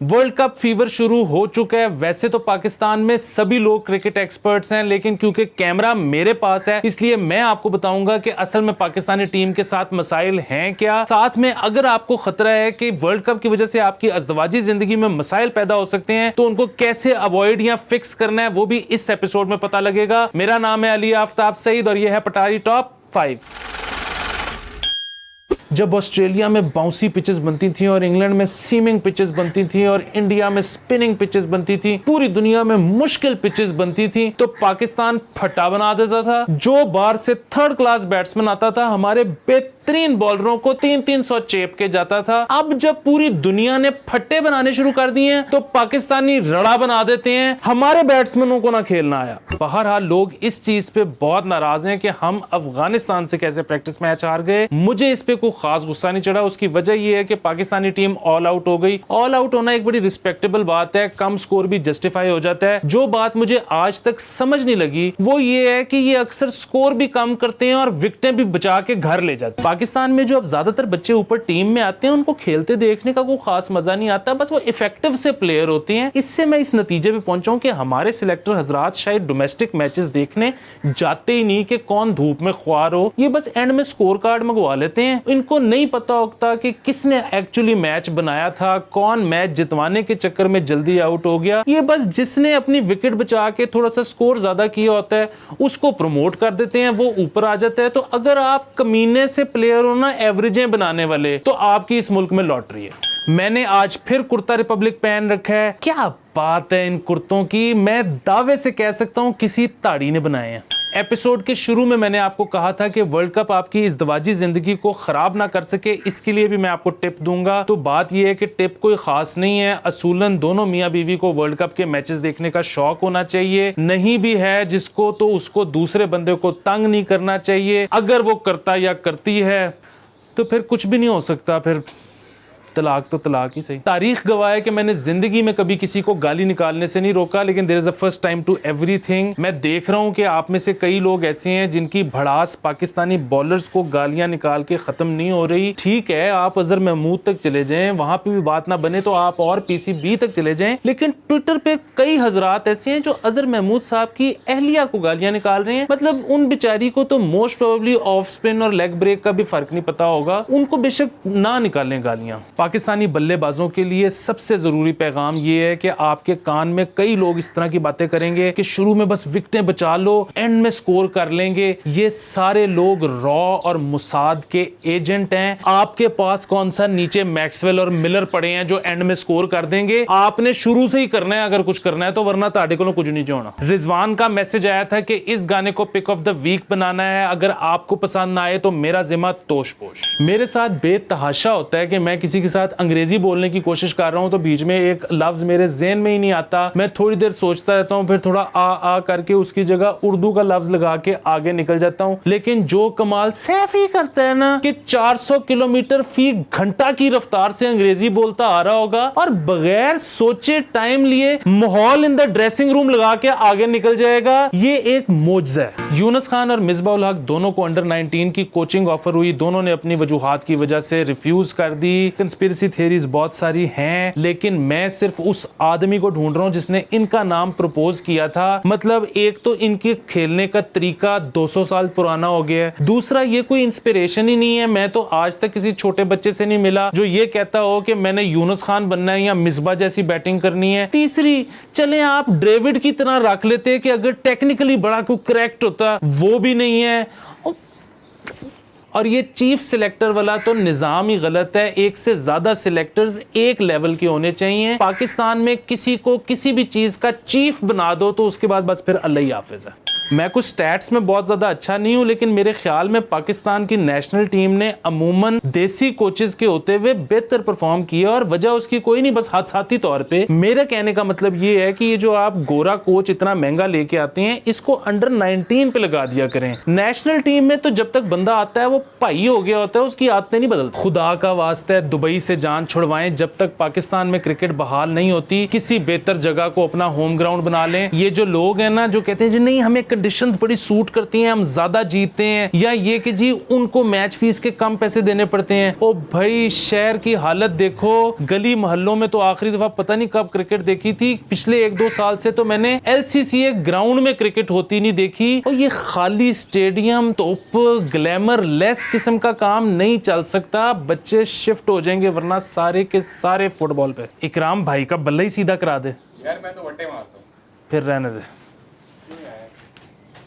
World cup fever शुरू हो चुका है। वैसे तो पाकिस्तान में सभी लोग क्रिकेट एक्सपर्ट्स हैं, लेकिन क्योंकि कैमरा मेरे पास है इसलिए मैं आपको बताऊंगा कि असल में पाकिस्तानी टीम के साथ मसाइल हैं क्या। साथ में अगर आपको खतरा है कि वर्ल्ड कप की वजह से आपकी अज़दवाजी जिंदगी में मसाइल पैदा हो सकते हैं तो उनको कैसे अवॉइड या फिक्स करना है वो भी इस एपिसोड में पता लगेगा। मेरा नाम है अली आफ्ताब सईद और यह है पटारी टॉप 5। जब ऑस्ट्रेलिया में बाउंसी पिचेस बनती थी और इंग्लैंड में सीमिंग पिचेस बनती थी और इंडिया में स्पिनिंग पिचेस बनती थी, पूरी दुनिया में मुश्किल पिचेस बनती थी, तो पाकिस्तान फट्टा बना देता था। जो बाहर से थर्ड क्लास बैट्समैन आता था हमारे बेहतरीन बॉलरों को 300 चेप के जाता था। अब जब पूरी दुनिया ने फट्टे बनाने शुरू कर दिए तो पाकिस्तानी रड़ा बना देते हैं, हमारे बैट्समैनों को ना खेलना आया। बहरहाल लोग इस चीज पे बहुत नाराज हैं कि हम अफगानिस्तान से कैसे प्रैक्टिस मैच हार गए। मुझे इस पे कोई खास गुस्सा नहीं चढ़ा। उसकी वजह यह है कि पाकिस्तानी टीम ऑल आउट हो गई। ऑल आउट होना एक बड़ी रिस्पेक्टेबल बात है, कम स्कोर भी जस्टिफाई हो जाता है। जो बात मुझे आज तक समझ नहीं लगी वो ये है कि ये अक्सर स्कोर भी कम करते हैं और विकेटें भी बचा के घर ले जाते हैं। पाकिस्तान में जो अब ज्यादातर बच्चे ऊपर टीम में आते हैं उनको खेलते देखने का कोई खास मजा नहीं आता, बस वो इफेक्टिव से प्लेयर होते हैं। इससे मैं इस नतीजे पे पहुंचा हूं कि हमारे सिलेक्टर हजरात शायद डोमेस्टिक मैचेस देखने जाते ही नहीं कि कौन धूप में ख्वार हो, ये बस एंड में स्कोर कार्ड मंगवा लेते हैं। इनको नहीं पता होता कि किसने एक्चुअली मैच बनाया था, कौन मैच जितवाने के चक्कर में जल्दी आउट हो गया। ये बस जिसने अपनी विकेट बचा के थोड़ा सा स्कोर ज्यादा किया होता है उसको प्रमोट कर देते हैं, वो ऊपर आ जाता है। तो अगर आप कमीने से प्लेयर हो ना, एवरेजें बनाने वाले, तो आपकी इस मुल्क में लॉटरी है। मैंने आज फिर कुर्ता रिपब्लिक पहन रखा है। क्या बात है इन कुर्तों की, मैं दावे से कह सकता हूं किसी ताड़ी ने बनाए हैं। एपिसोड के शुरू में मैंने आपको कहा था कि वर्ल्ड कप आपकी इस दवाजी जिंदगी को खराब ना कर सके, इसके लिए भी मैं आपको टिप दूंगा। तो बात यह है कि टिप कोई खास नहीं है। असूलन दोनों मियां बीवी को वर्ल्ड कप के मैचेस देखने का शौक होना चाहिए। नहीं भी है जिसको तो उसको दूसरे बंदे को तंग नहीं करना चाहिए। अगर वो करता या करती है तो फिर कुछ भी नहीं हो सकता, फिर तलाक तो तलाक ही सही। तारीख गवाह है कि मैंने जिंदगी में कभी किसी को गाली निकालने से नहीं रोका, लेकिन there is a first time to everything. मैं देख रहा हूं कि आप में से कई लोग ऐसे हैं जिनकी भड़ास पाकिस्तानी बॉलर्स को गालियां निकाल के खत्म नहीं हो रही। ठीक है, आप अजहर महमूद तक चले जाएं, वहां पे भी बात ना बने तो आप और पीसीबी तक चले जाएं, लेकिन ट्विटर पे कई हजरात ऐसे हैं जो अजहर महमूद साहब की अहलिया को गालियां निकाल रहे हैं। मतलब उन बेचारी को तो मोस्ट प्रोबेबली ऑफ स्पिन और लेग ब्रेक का भी फर्क नहीं पता होगा, उनको बेशक ना निकालें गालियां। पाकिस्तानी बल्लेबाजों के लिए सबसे जरूरी पैगाम यह है कि आपके कान में कई लोग इस तरह की बातें करेंगे कि शुरू में बस विकेटें बचा लो, एंड में स्कोर कर लेंगे। ये सारे लोग रॉ और मुसाद के एजेंट हैं। आपके पास कौन सा नीचे मैक्सवेल और मिलर पड़े हैं जो एंड में स्कोर कर देंगे। आपने शुरू से ही करना है अगर कुछ करना है तो, वरना ताड़े को कुछ नहीं होना। रिजवान का मैसेज आया था कि इस गाने को पिक ऑफ द वीक बनाना है, अगर आपको पसंद ना आए तो मेरा जिम्मा तोश पोश। मेरे साथ बेतहाशा होता है कि मैं किसी के साथ अंग्रेजी बोलने की कोशिश कर रहा हूं तो बीच में एक लफ्ज मेरे ज़हन में ही नहीं आता। मैं थोड़ी देर सोचता रहता हूं, फिर थोड़ा आ करके उसकी जगह उर्दू का लफ्ज लगा के आगे निकल जाता हूं। लेकिन जो कमाल सैफ ही करता है ना कि 400 किलोमीटर फी घंटा की रफ्तार से अंग्रेजी बोलता आ रहा होगा और बगैर सोचे टाइम लिए माहौल इन द ड्रेसिंग रूम लगा के आगे निकल जाएगा। ये एक मौजज़ा है। यूनुस खान और मिसबाह उल हक दोनों को अंडर 19 की कोचिंग ऑफर हुई। दोनों ने अपनी वजूहात की वजह से रिफ्यूज कर दी। कंस्पिरेसी थियरीज बहुत सारी हैं, लेकिन मैं सिर्फ उस आदमी को ढूंढ रहा हूं जिसने इनका नाम प्रपोज किया था। मतलब एक तो इनके खेलने का तरीका 200 साल पुराना हो गया है, दूसरा ये कोई इंस्पिरेशन ही नहीं है। मैं तो आज तक किसी छोटे बच्चे से नहीं मिला जो ये कहता हो कि मैंने यूनुस खान बनना है या मिसबा जैसी बैटिंग करनी है। तीसरी, चले आप डेविड की तरह रख लेते कि अगर टेक्निकली बड़ा कोई करेक्ट होता, वो भी नहीं है। और ये चीफ सिलेक्टर वाला तो निजाम ही गलत है। एक से ज्यादा सिलेक्टर्स एक लेवल के होने चाहिए। पाकिस्तान में किसी को किसी भी चीज का चीफ बना दो तो उसके बाद बस फिर अल्लाह ही हाफिज है। मैं कुछ स्टैट्स में बहुत ज्यादा अच्छा नहीं हूं, लेकिन मेरे ख्याल में पाकिस्तान की नेशनल टीम ने अमूमन देसी कोचेस के होते हुए बेहतर परफॉर्म किया और वजह उसकी कोई नहीं, बस हादसाती तौर पे। मेरे कहने का मतलब ये है कि ये जो आप गोरा कोच इतना महंगा लेके आते हैं इसको अंडर 19 पे लगा दिया करें। नेशनल टीम में तो जब तक बंदा आता है वो भाई हो गया होता है, उसकी आदतें नहीं बदलती। खुदा का वास्ता है दुबई से जान छुड़वाएं, जब तक पाकिस्तान में क्रिकेट बहाल नहीं होती किसी बेहतर जगह को अपना होम ग्राउंड बना लें। ये जो लोग हैं ना जो कहते हैं जी नहीं हमें कंडीशंस बड़ी सूट करती हैं, हम ज्यादा जीतते हैं, या ये कि जी उनको मैच फीस के कम पैसे देने पड़ते हैं। ओ भाई शहर की हालत देखो, गली मोहल्लों में तो आखिरी दफा पता नहीं कब क्रिकेट देखी थी, पिछले 1-2 साल से तो मैंने LCCA ग्राउंड में क्रिकेट होती नहीं देखी। और ये खाली स्टेडियम तोप ग्लैमर लेस किस्म का काम नहीं चल सकता, बच्चे शिफ्ट हो जाएंगे वरना सारे के सारे फुटबॉल पे। इकराम भाई का बल्ला ही सीधा करा दे यार मैं तो वट्टे मारता हूँ। फिर रहने दे।